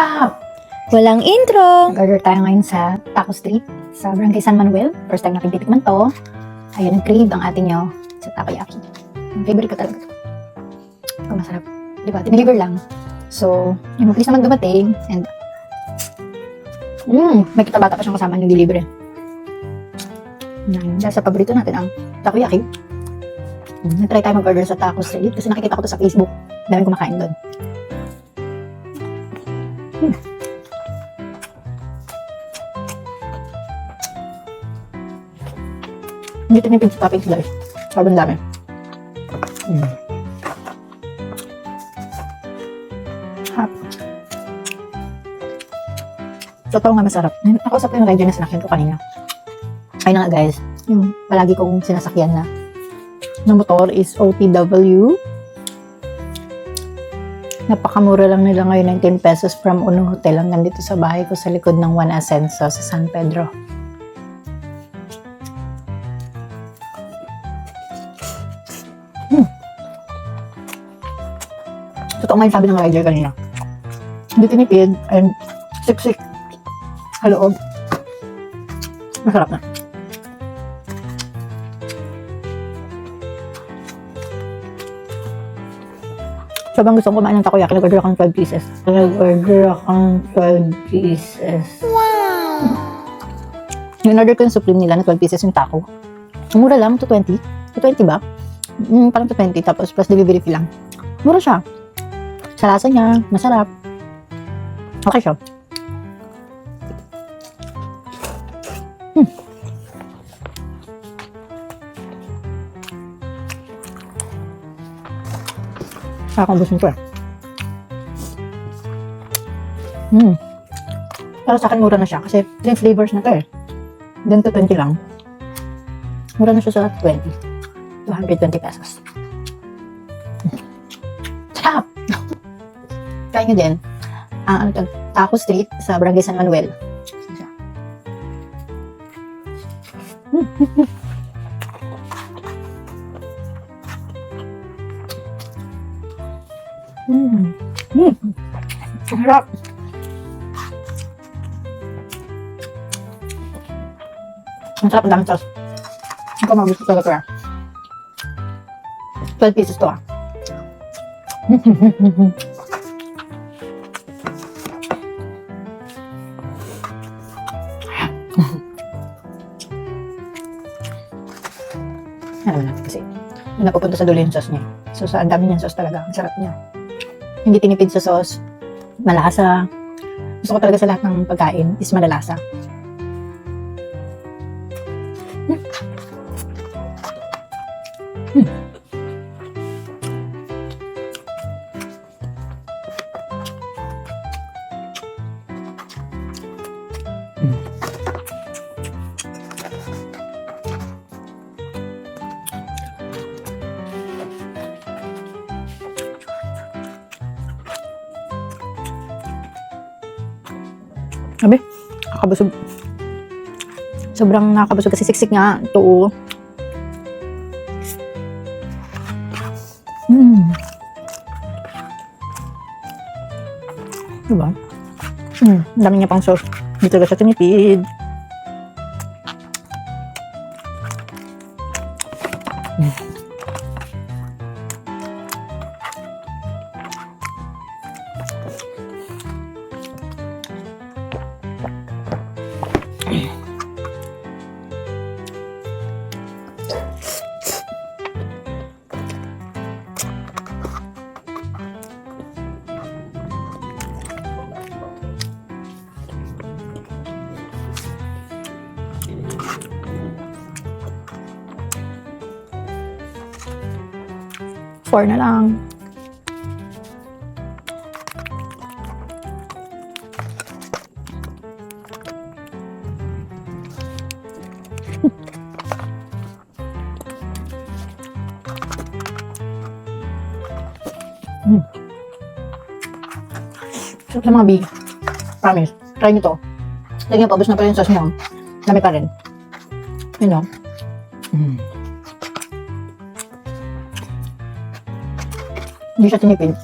Chop! Walang intro! Nag-order tayo ngayon sa Taco Street sa Barangay San Manuel. First time natin titikman to. Ayun, nag-crave ang atin nyo sa takoyaki. Ang favorite ko talaga to. Oh, masarap. Diba? Tiniliver lang. So, yun, please naman dumating. And, may kita-bata pa siyang kasama yung delivery. Yan. Dahil sa paborito natin ang takoyaki. Nag-try tayo mag-order sa Taco Street kasi nakikita ko to sa Facebook. Daming kumakain doon. Hindi tinipid sa toppings guys. Sobrang dami. Hap. Totoo nga masarap. Nakausap ko yung rider na sinakyan ko kanina. Ayun na nga guys. Yung palagi kong sinasakyan na ng motor is OTW. Napakamura lang nila ngayon, 19 pesos from Uno Hotel hanggang dito sa bahay ko sa likod ng One Ascenso sa San Pedro. Totoo nga yung sabi ng rider kanina. Hindi tinipid and siksik sa loob. Masarap na. Sobrang gusto kong kumain ng takoyaki. Nag-order akong 12 pieces. Nag-order akong 12 pieces. Wow! Yung order ko yung Supreme nila na 12 pieces yung taco. Mura lang, 220. 220 ba? Parang 220 tapos plus delivery fee lang. Mura siya. Sa lasa niya, masarap. Okay siya. Kakabusin ko eh. Pero sa akin mura na siya kasi 3 flavors na to eh. Then to 20 lang. Mura na siya sa 20. 220 pesos. Chop! Try nyo din. Ano to? Taco Street sa Barangay San Manuel. Sarap. Ang sarap, ang daming sauce. Hindi ko magusto talaga. 12 pieces to ah. Alam natin kasi napupunta sa dulo yung sauce niya. So sa ang dami niyang sauce talaga. Ang sarap niya. Hindi tinipid sa sauce. Malasa. Gusto ko talaga sa lahat ng pagkain is malalasa. Sabi, nakakabusog. Sobrang nakakabusog kasi siksik nga ito. Diba? Dami niya pang sauce. Dito talaga siya tinipid. Four na lang. Sarap sa mga big. Promise. Try nyo to. Lagyan pa, bus na pa rin yung sauce nyo. Dami pa rin. You know. Hindi siya tinipid.